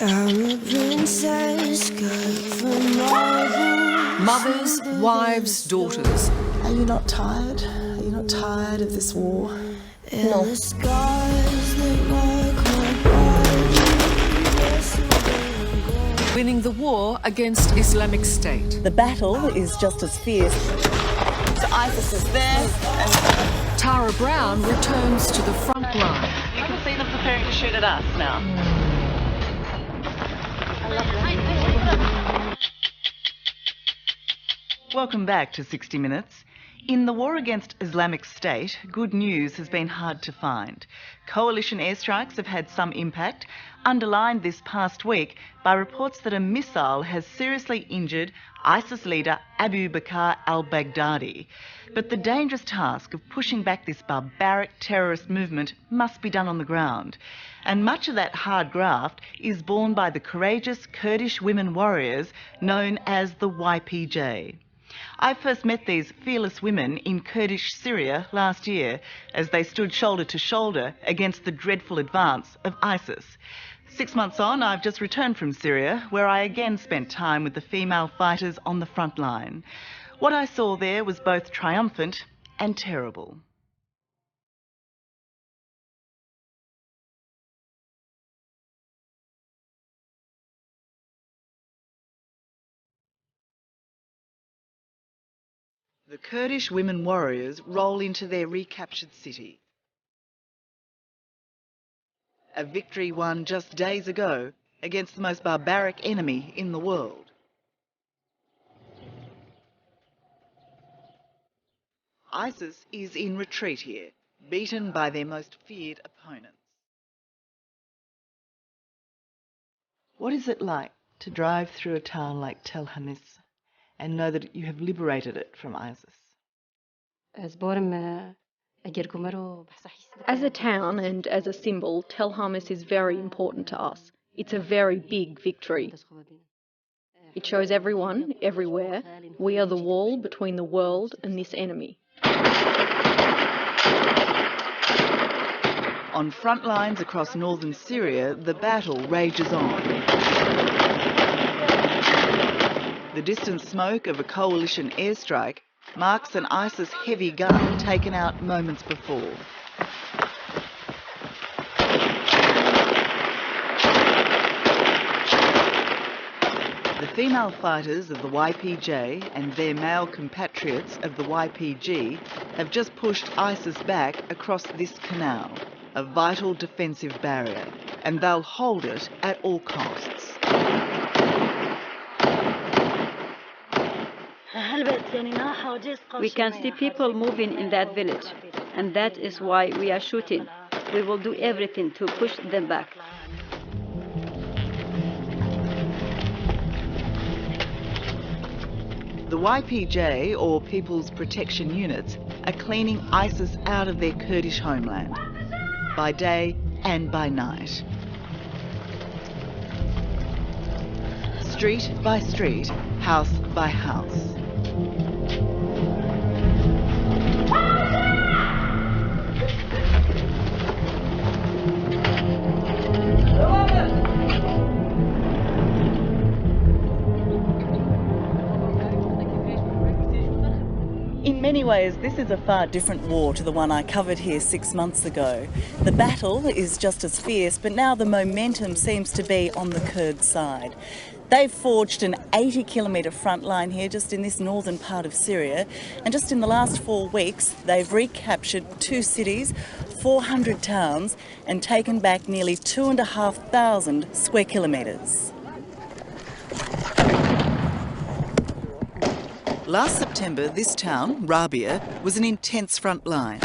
I'm a princess, cut from marble. Mothers, wives, daughters. Are you not tired? Are you not tired of this war? No. The scars that mark my body. Winning the war against Islamic State. The battle is just as fierce. So ISIS is there, and Tara Brown returns to the front line. you can see them preparing to shoot at us now. Welcome back to 60 Minutes. In the war against Islamic State, good news has been hard to find. Coalition airstrikes have had some impact, underlined this past week by reports that a missile has seriously injured ISIS leader Abu Bakr al-Baghdadi. But the dangerous task of pushing back this barbaric terrorist movement must be done on the ground. And much of that hard graft is borne by the courageous Kurdish women warriors known as the YPJ. I first met these fearless women in Kurdish Syria last year as they stood shoulder to shoulder against the dreadful advance of ISIS. 6 months on, I've just returned from Syria, where I again spent time with the female fighters on the front line. What I saw there was both triumphant and terrible. The Kurdish women warriors roll into their recaptured city. A victory won just days ago against the most barbaric enemy in the world. ISIS is in retreat here, beaten by their most feared opponents. What is it like to drive through a town like Tel Hamis and know that you have liberated it from ISIS? As a town and as a symbol, Tel Hamis is very important to us. It's a very big victory. It shows everyone, everywhere, we are the wall between the world and this enemy. On front lines across northern Syria, the battle rages on. The distant smoke of a coalition airstrike marks an ISIS heavy gun taken out moments before. The female fighters of the YPJ and their male compatriots of the YPG have just pushed ISIS back across this canal, a vital defensive barrier, and they'll hold it at all costs. We can see people moving in that village, and that is why we are shooting. We will do everything to push them back. The YPJ, or People's Protection Units, are cleaning ISIS out of their Kurdish homeland, by day and by night. Street by street, house by house. In many ways, this is a far different war to the one I covered here 6 months ago. The battle is just as fierce, but now the momentum seems to be on the Kurd side. They've forged an 80-kilometre front line here just in this northern part of Syria, and just in the last 4 weeks they've recaptured 2 cities, 400 towns, and taken back nearly 2,500 square kilometres. Last September, this town, Rabia, was an intense front line.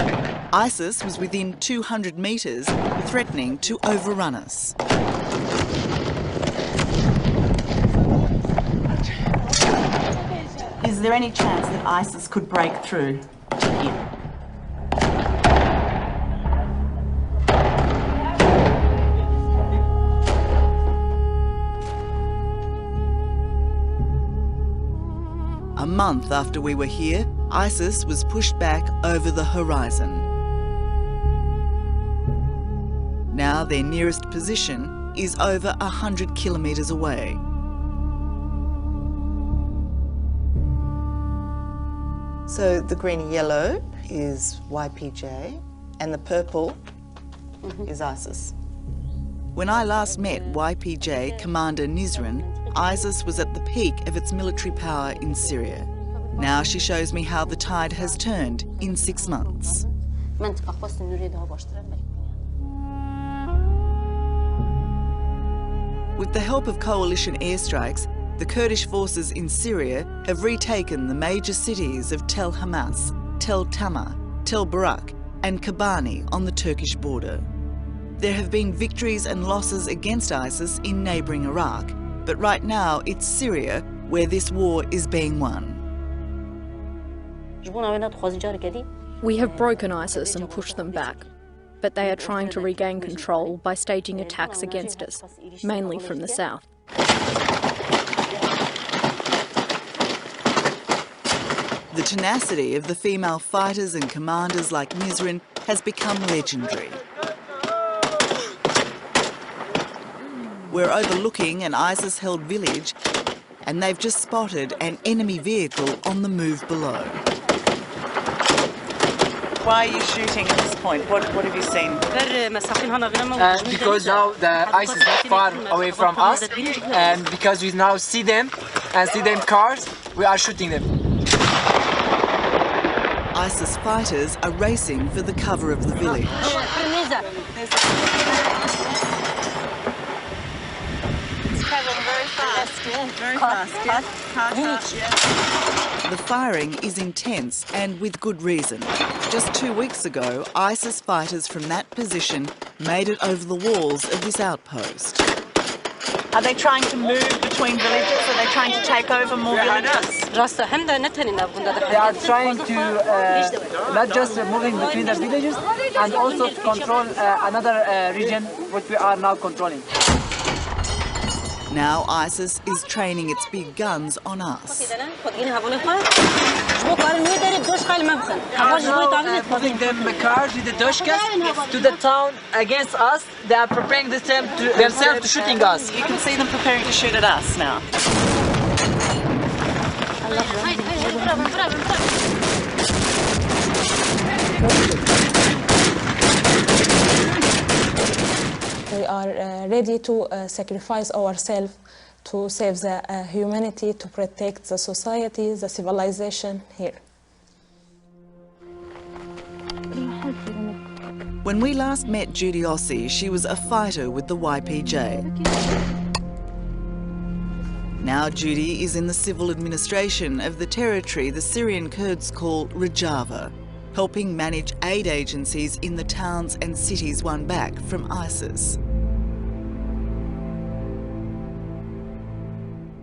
ISIS was within 200 metres, threatening to overrun us. Is there any chance that ISIS could break through to here? A month after we were here, ISIS was pushed back over the horizon. Now their nearest position is over 100 kilometres away. So the green and yellow is YPJ and the purple is ISIS. When I last met YPJ Commander Nizrin, ISIS was at the peak of its military power in Syria. Now she shows me how the tide has turned in 6 months. With the help of coalition airstrikes, the Kurdish forces in Syria have retaken the major cities of Tel Hamas, Tel Tamar, Tel Barak and Kobani on the Turkish border. There have been victories and losses against ISIS in neighbouring Iraq, but right now it's Syria where this war is being won. We have broken ISIS and pushed them back, but they are trying to regain control by staging attacks against us, mainly from the south. The tenacity of the female fighters and commanders like Nizrin has become legendary. We're overlooking an ISIS-held village and they've just spotted an enemy vehicle on the move below. Why are you shooting at this point? What have you seen? Because now the ISIS is not far away from us, and because we now see them and see them cars, we are shooting them. ISIS fighters are racing for the cover of the village. Very fast. The firing is intense and with good reason. Just 2 weeks ago, ISIS fighters from that position made it over the walls of this outpost. Are they trying to move between villages? Are they trying to take over more villages? They are trying to not just moving between the villages and also to control another region which we are now controlling. Now ISIS is training its big guns on us. Moving them cars with the DAESH to the town against us. They are preparing themselves to shooting us. You can see them preparing to shoot at us now. We are ready to sacrifice ourselves to save the humanity, to protect the society, the civilization here. When we last met Judy Ossie, she was a fighter with the YPJ. Now Judy is in the civil administration of the territory the Syrian Kurds call Rojava, helping manage aid agencies in the towns and cities won back from ISIS.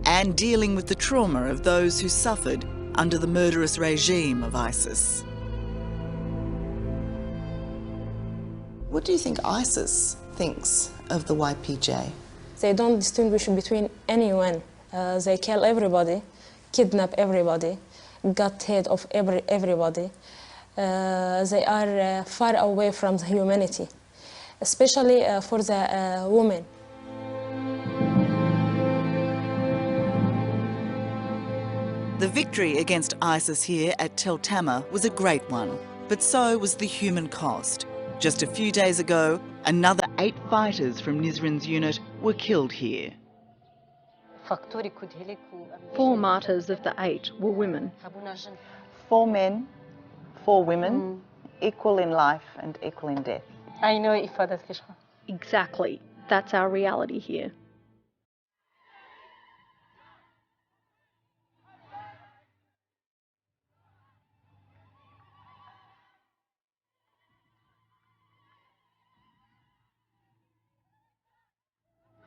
And dealing with the trauma of those who suffered under the murderous regime of ISIS. What do you think ISIS thinks of the YPJ? They don't distinguish between anyone. They kill everybody, kidnap everybody, got head of everybody. They are far away from the humanity, especially for the women. The victory against ISIS here at Tel Tamar was a great one, but so was the human cost. Just a few days ago, another 8 fighters from Nizrin's unit were killed here. 4 martyrs of the 8 were women. 4 men, 4 women, equal in life and equal in death. Exactly. That's our reality here.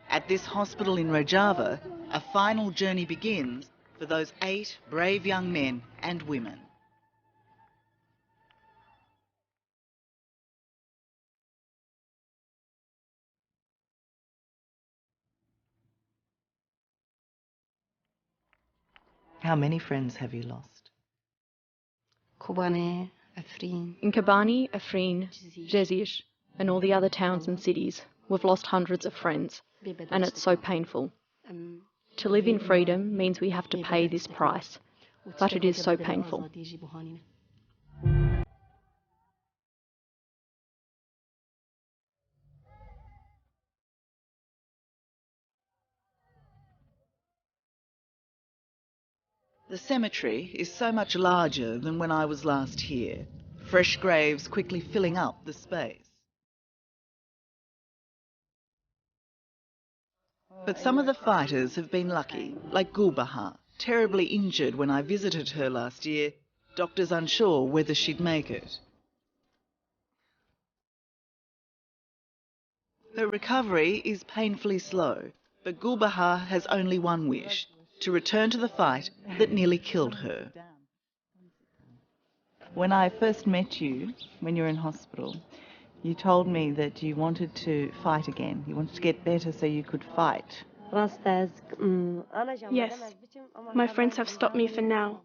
At this hospital in Rojava, a final journey begins for those 8 brave young men and women. How many friends have you lost? In Kobani, Afrin, Jezish, and all the other towns and cities, we've lost hundreds of friends. and it's so painful. To live in freedom means we have to pay this price, but it is so painful. The cemetery is so much larger than when I was last here, fresh graves quickly filling up the space. But some of the fighters have been lucky, like Gulbahar, terribly injured when I visited her last year, doctors unsure whether she'd make it. Her recovery is painfully slow, but Gulbahar has only one wish: to return to the fight that nearly killed her. When I first met you, when you were in hospital, you told me that you wanted to fight again. You wanted to get better so you could fight. Yes, my friends have stopped me for now,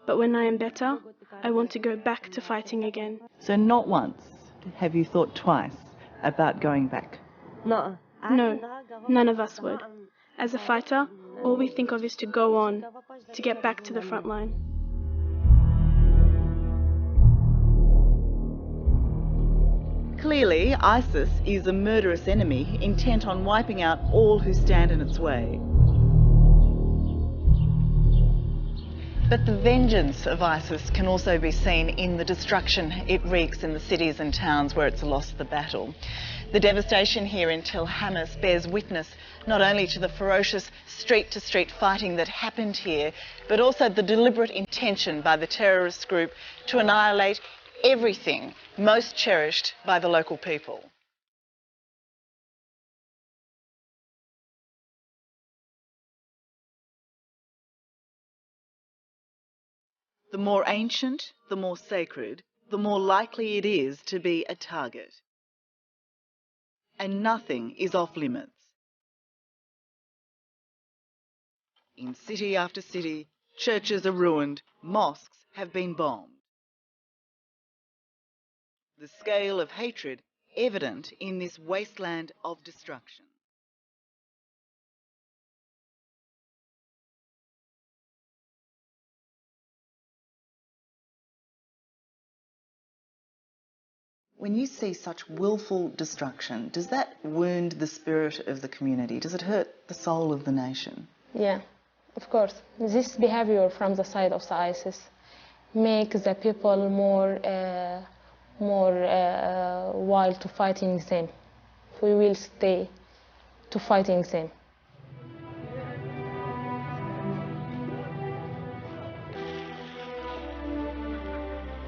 but when I am better, I want to go back to fighting again. So not once have you thought twice about going back? No, none of us would. As a fighter, all we think of is to go on, to get back to the front line. Clearly, ISIS is a murderous enemy intent on wiping out all who stand in its way. But the vengeance of ISIS can also be seen in the destruction it wreaks in the cities and towns where it's lost the battle. The devastation here in Tel Hamas bears witness not only to the ferocious street-to-street fighting that happened here, but also the deliberate intention by the terrorist group to annihilate everything most cherished by the local people. The more ancient, the more sacred, the more likely it is to be a target. And nothing is off limits. In city after city, churches are ruined, mosques have been bombed. The scale of hatred evident in this wasteland of destruction. When you see such willful destruction, does that wound the spirit of the community? Does it hurt the soul of the nation? Yeah, of course. This behavior from the side of the ISIS makes the people more wild to fighting them. We will stay to fighting them.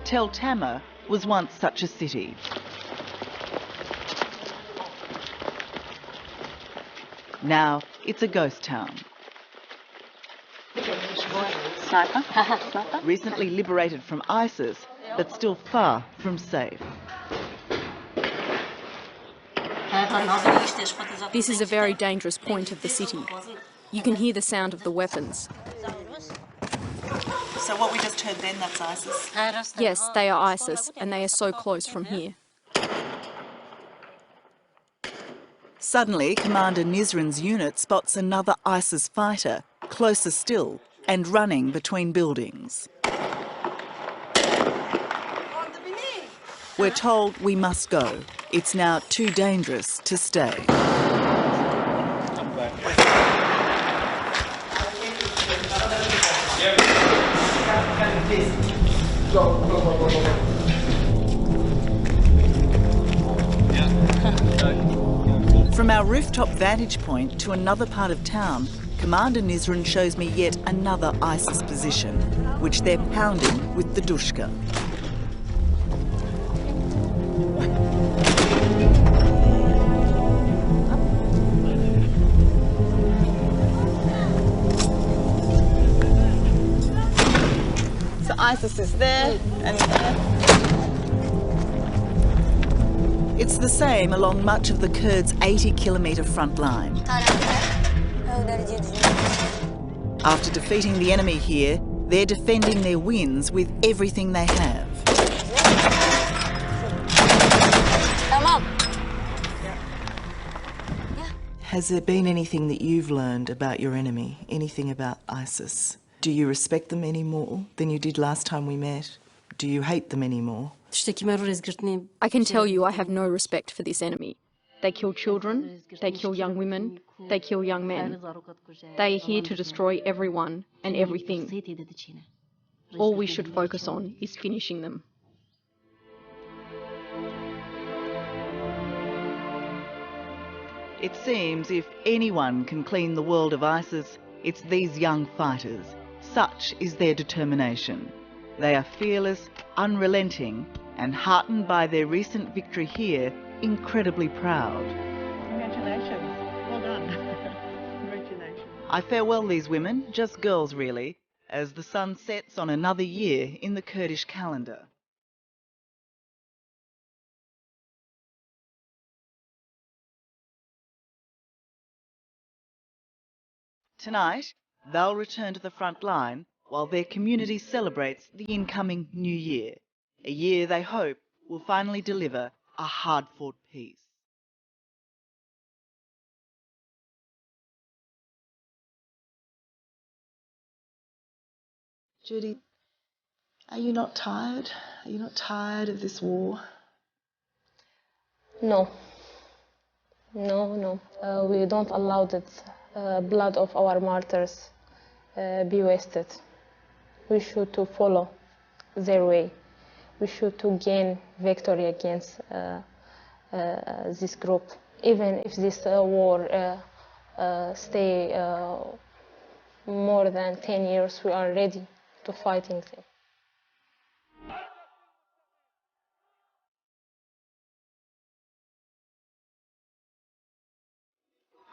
Tel Tamr was once such a city. Now it's a ghost town. Sniper? Recently liberated from ISIS, but still far from safe. This is a very dangerous point of the city. You can hear the sound of the weapons. So what we just heard then, that's ISIS? Yes, they are ISIS, and they are so close from here. Suddenly, Commander Nizran's unit spots another ISIS fighter, closer still, and running between buildings. We're told we must go. It's now too dangerous to stay. From our rooftop vantage point to another part of town, Commander Nizran shows me yet another ISIS position, which they're pounding with the dushka. So ISIS is there and there. It's the same along much of the Kurds' 80-kilometre front line. After defeating the enemy here, they're defending their wins with everything they have. Has there been anything that you've learned about your enemy, anything about ISIS? Do you respect them any more than you did last time we met? Do you hate them any more? I can tell you I have no respect for this enemy. They kill children, they kill young women, they kill young men. They are here to destroy everyone and everything. All we should focus on is finishing them. It seems if anyone can clean the world of ISIS, it's these young fighters. Such is their determination. They are fearless, unrelenting, and heartened by their recent victory here, incredibly proud. Congratulations. Well done. Congratulations. I farewell these women, just girls really, as the sun sets on another year in the Kurdish calendar. Tonight, they'll return to the front line while their community celebrates the incoming new year, a year they hope will finally deliver a hard-fought peace. Judy, are you not tired? Are you not tired of this war? No. No. We don't allow that blood of our martyrs be wasted. We should to follow their way. We should to gain victory against this group. Even if this war stay more than 10 years, we are ready to fighting them.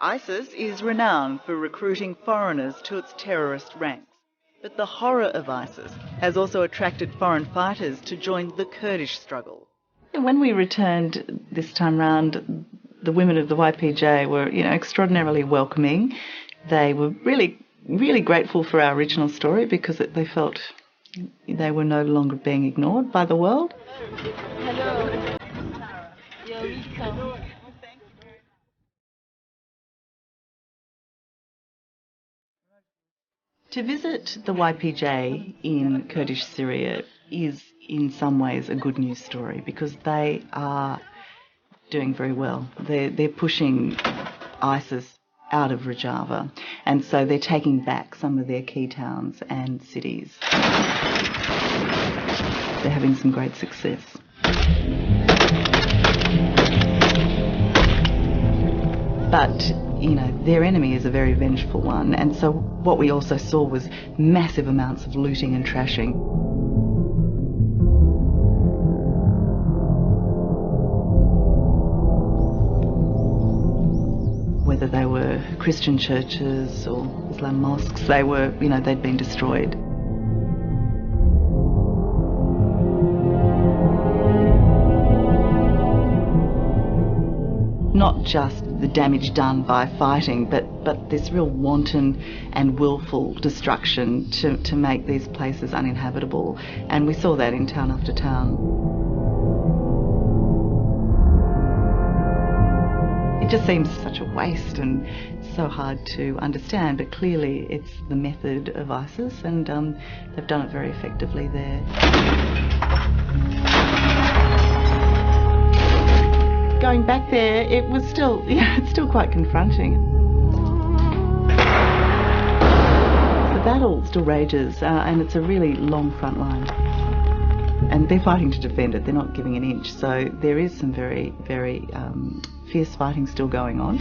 ISIS is renowned for recruiting foreigners to its terrorist ranks. But the horror of ISIS has also attracted foreign fighters to join the Kurdish struggle. When we returned this time round, the women of the YPJ were, extraordinarily welcoming. They were really, really grateful for our original story because they felt they were no longer being ignored by the world. Hello. You're welcome. To visit the YPJ in Kurdish Syria is in some ways a good news story because they are doing very well. They're pushing ISIS out of Rojava, and so they're taking back some of their key towns and cities. They're having some great success. But their enemy is a very vengeful one, and so what we also saw was massive amounts of looting and trashing. Whether they were Christian churches or Islam mosques, they were, they'd been destroyed. Not just the damage done by fighting, but this real wanton and willful destruction to make these places uninhabitable. And we saw that in town after town. It just seems such a waste and so hard to understand, but clearly it's the method of ISIS, and they've done it very effectively there. Going back there, it was still, it's still quite confronting. The battle still rages, and it's a really long front line. And they're fighting to defend it, they're not giving an inch, so there is some very, very fierce fighting still going on.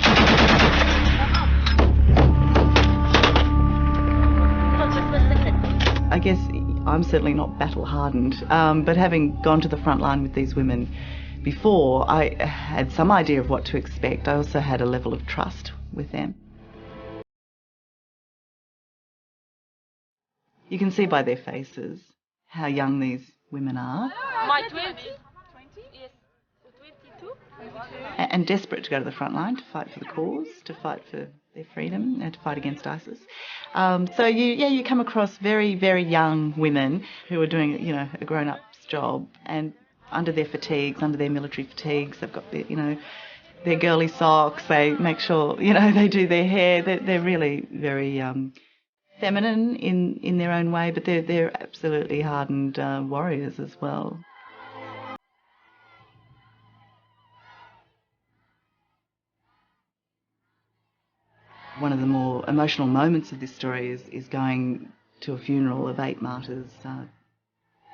I guess I'm certainly not battle-hardened, but having gone to the front line with these women before, I had some idea of what to expect. I also had a level of trust with them. You can see by their faces how young these women are. My 20? Yes. 22? And desperate to go to the front line to fight for the cause, to fight for their freedom, and to fight against ISIS. So you come across very, very young women who are doing, a grown-up's job, and under their fatigues, under their military fatigues, they've got their, their girly socks. They make sure, you know, they do their hair. They're really very feminine in their own way, but they're absolutely hardened warriors as well. One of the more emotional moments of this story is going to a funeral of 8 martyrs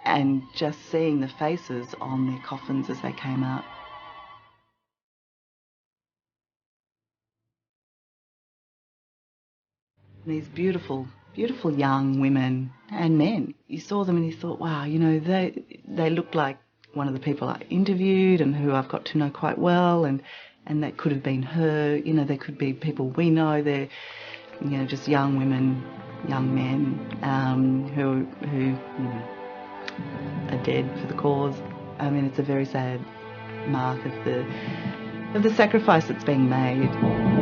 and just seeing the faces on their coffins as they came out. These beautiful, beautiful young women and men. You saw them and you thought, wow, you know, they look like one of the people I interviewed and who I've got to know quite well, and that could have been her. You know, they could be people we know. They're, you know, just young women, young men who you know, are dead for the cause. I mean, it's a very sad mark of the sacrifice that's being made.